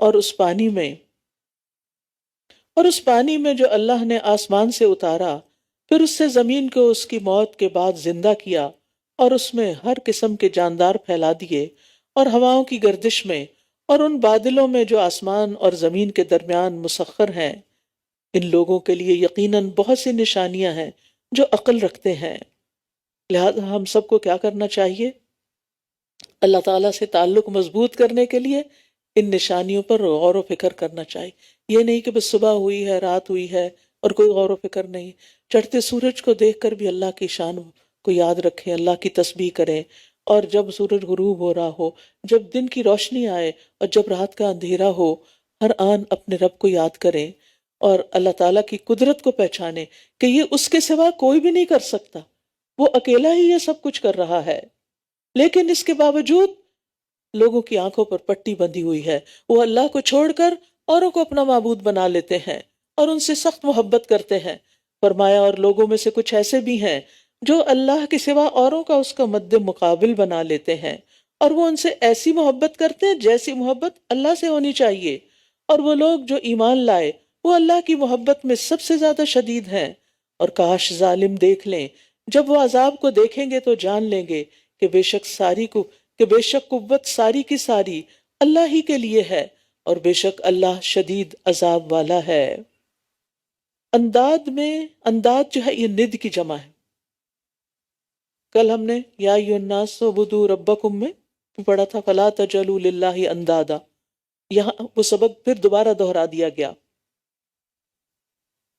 اور اس پانی میں جو اللہ نے آسمان سے اتارا، پھر اس سے زمین کو اس کی موت کے بعد زندہ کیا، اور اس میں ہر قسم کے جاندار پھیلا دیے، اور ہواؤں کی گردش میں، اور ان بادلوں میں جو آسمان اور زمین کے درمیان مسخر ہیں، ان لوگوں کے لیے یقیناً بہت سی نشانیاں ہیں جو عقل رکھتے ہیں۔ لہذا ہم سب کو کیا کرنا چاہیے؟ اللہ تعالیٰ سے تعلق مضبوط کرنے کے لیے ان نشانیوں پر غور و فکر کرنا چاہیے۔ یہ نہیں کہ بس صبح ہوئی ہے، رات ہوئی ہے اور کوئی غور و فکر نہیں۔ چڑھتے سورج کو دیکھ کر بھی اللہ کی شان کو یاد رکھیں، اللہ کی تسبیح کریں، اور جب سورج غروب ہو رہا ہو، جب دن کی روشنی آئے اور جب رات کا اندھیرا ہو، ہر آن اپنے رب کو یاد کریں اور اللہ تعالیٰ کی قدرت کو پہچانیں کہ یہ اس کے سوا کوئی بھی نہیں کر سکتا، وہ اکیلا ہی یہ سب کچھ کر رہا ہے۔ لیکن اس کے باوجود لوگوں کی آنکھوں پر پٹی بندھی ہوئی ہے، وہ اللہ کو چھوڑ کر اوروں کو اپنا معبود بنا لیتے ہیں اور ان سے سخت محبت کرتے ہیں۔ فرمایا اور لوگوں میں سے کچھ ایسے بھی ہیں جو اللہ کے سوا اوروں کا اس کا مد مقابل بنا لیتے ہیں، اور وہ ان سے ایسی محبت کرتے ہیں جیسی محبت اللہ سے ہونی چاہیے، اور وہ لوگ جو ایمان لائے وہ اللہ کی محبت میں سب سے زیادہ شدید ہیں۔ اور کاش ظالم دیکھ لیں، جب وہ عذاب کو دیکھیں گے تو جان لیں گے کہ بے شک قوت ساری کی ساری اللہ ہی کے لیے ہے، اور بے شک اللہ شدید عذاب والا ہے۔ انداد جو ہے یہ ند کی جمع ہے۔ کل ہم نے یا ایھا الناس اعبدوا ربکم میں پڑھا تھا فلا تجعلوا للہ اندادا، یہاں وہ سبق پھر دوبارہ دہرا دیا گیا۔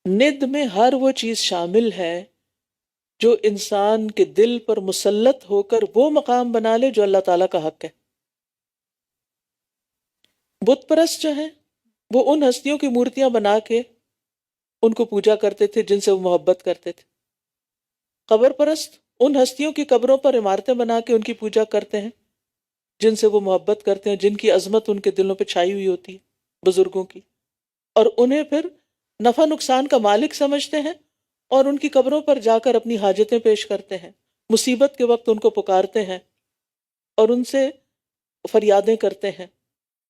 ند میں ہر وہ چیز شامل ہے جو انسان کے دل پر مسلط ہو کر وہ مقام بنا لے جو اللہ تعالیٰ کا حق ہے۔ بت پرست جو ہیں وہ ان ہستیوں کی مورتیاں بنا کے ان کو پوجا کرتے تھے جن سے وہ محبت کرتے تھے۔ قبر پرست ان ہستیوں کی قبروں پر عمارتیں بنا کے ان کی پوجا کرتے ہیں جن سے وہ محبت کرتے ہیں، جن کی عظمت ان کے دلوں پہ چھائی ہوئی ہوتی ہے، بزرگوں کی، اور انہیں پھر نفع نقصان کا مالک سمجھتے ہیں، اور ان کی قبروں پر جا کر اپنی حاجتیں پیش کرتے ہیں، مصیبت کے وقت ان کو پکارتے ہیں اور ان سے فریادیں کرتے ہیں۔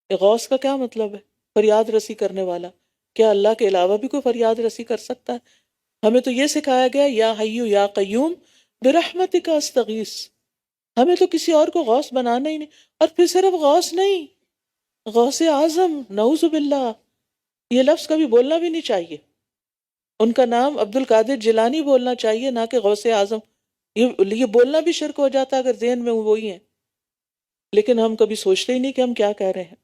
غوث کا کیا مطلب ہے؟ فریاد رسی کرنے والا۔ کیا اللہ کے علاوہ بھی کوئی فریاد رسی کر سکتا ہے؟ ہمیں تو یہ سکھایا گیا یا حی یا قیوم برحمتک استغیث، ہمیں تو کسی اور کو غوث بنانا ہی نہیں۔ اور پھر صرف غوث نہیں، غوث اعظم، نعوذ باللہ، یہ لفظ کبھی بولنا بھی نہیں چاہیے۔ ان کا نام عبد القادر جیلانی بولنا چاہیے، نہ کہ غوث اعظم۔ یہ بولنا بھی شرک ہو جاتا اگر ذہن میں وہی ہیں، لیکن ہم کبھی سوچتے ہی نہیں کہ ہم کیا کہہ رہے ہیں۔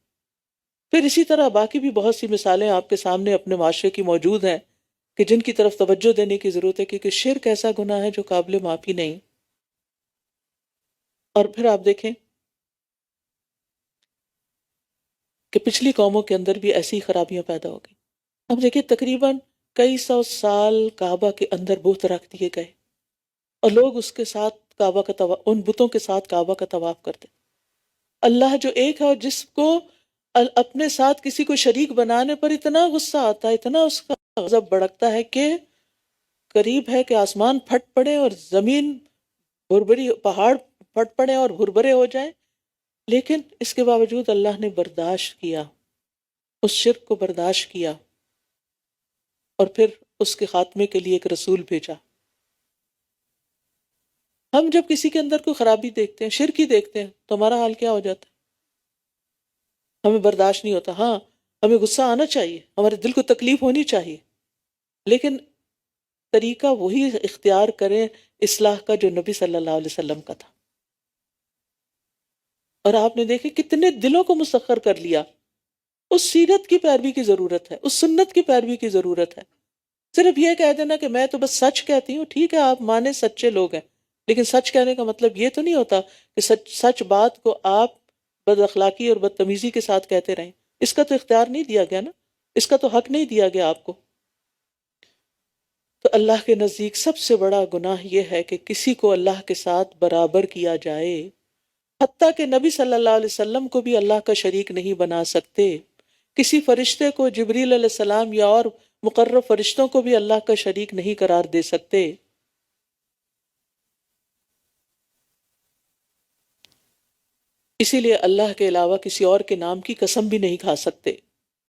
پھر اسی طرح باقی بھی بہت سی مثالیں آپ کے سامنے اپنے معاشرے کی موجود ہیں کہ جن کی طرف توجہ دینے کی ضرورت ہے، کیونکہ شرک ایسا گناہ ہے جو قابل معافی نہیں۔ اور پھر آپ دیکھیں کہ پچھلی قوموں کے اندر بھی ایسی خرابیاں پیدا ہو گئی۔ اب دیکھیں تقریباً کئی سو سال کعبہ کے اندر بت رکھ دیے گئے، اور لوگ اس کے ساتھ ان بتوں کے ساتھ کعبہ کا طواف کرتے۔ اللہ جو ایک ہے اور جس کو اپنے ساتھ کسی کو شریک بنانے پر اتنا غصہ آتا ہے، اتنا اس کا غضب بھڑکتا ہے کہ قریب ہے کہ آسمان پھٹ پڑے اور زمین بھربری، پہاڑ پھٹ پڑے اور بھربرے ہو جائیں، لیکن اس کے باوجود اللہ نے برداشت کیا، اس شرک کو برداشت کیا، اور پھر اس کے خاتمے کے لیے ایک رسول بھیجا۔ ہم جب کسی کے اندر کوئی خرابی دیکھتے ہیں، شرک ہی دیکھتے ہیں، تو ہمارا حال کیا ہو جاتا ہے؟ ہمیں برداشت نہیں ہوتا۔ ہاں، ہمیں غصہ آنا چاہیے، ہمارے دل کو تکلیف ہونی چاہیے، لیکن طریقہ وہی اختیار کریں اصلاح کا جو نبی صلی اللہ علیہ وسلم کا تھا۔ اور آپ نے دیکھے کتنے دلوں کو مسخر کر لیا۔ اس سیرت کی پیروی کی ضرورت ہے، اس سنت کی پیروی کی ضرورت ہے۔ صرف یہ کہہ دینا کہ میں تو بس سچ کہتی ہوں، ٹھیک ہے آپ مانے سچے لوگ ہیں، لیکن سچ کہنے کا مطلب یہ تو نہیں ہوتا کہ سچ بات کو آپ بد اخلاقی اور بدتمیزی کے ساتھ کہتے رہیں۔ اس کا تو اختیار نہیں دیا گیا نا، اس کا تو حق نہیں دیا گیا آپ کو۔ تو اللہ کے نزدیک سب سے بڑا گناہ یہ ہے کہ کسی کو اللہ کے ساتھ برابر کیا جائے، حتیٰ کہ نبی صلی اللہ علیہ وسلم کو بھی اللہ کا شریک نہیں بنا سکتے، کسی فرشتے کو، جبریل علیہ السلام یا اور مقرب فرشتوں کو بھی اللہ کا شریک نہیں قرار دے سکتے۔ اسی لیے اللہ کے علاوہ کسی اور کے نام کی قسم بھی نہیں کھا سکتے۔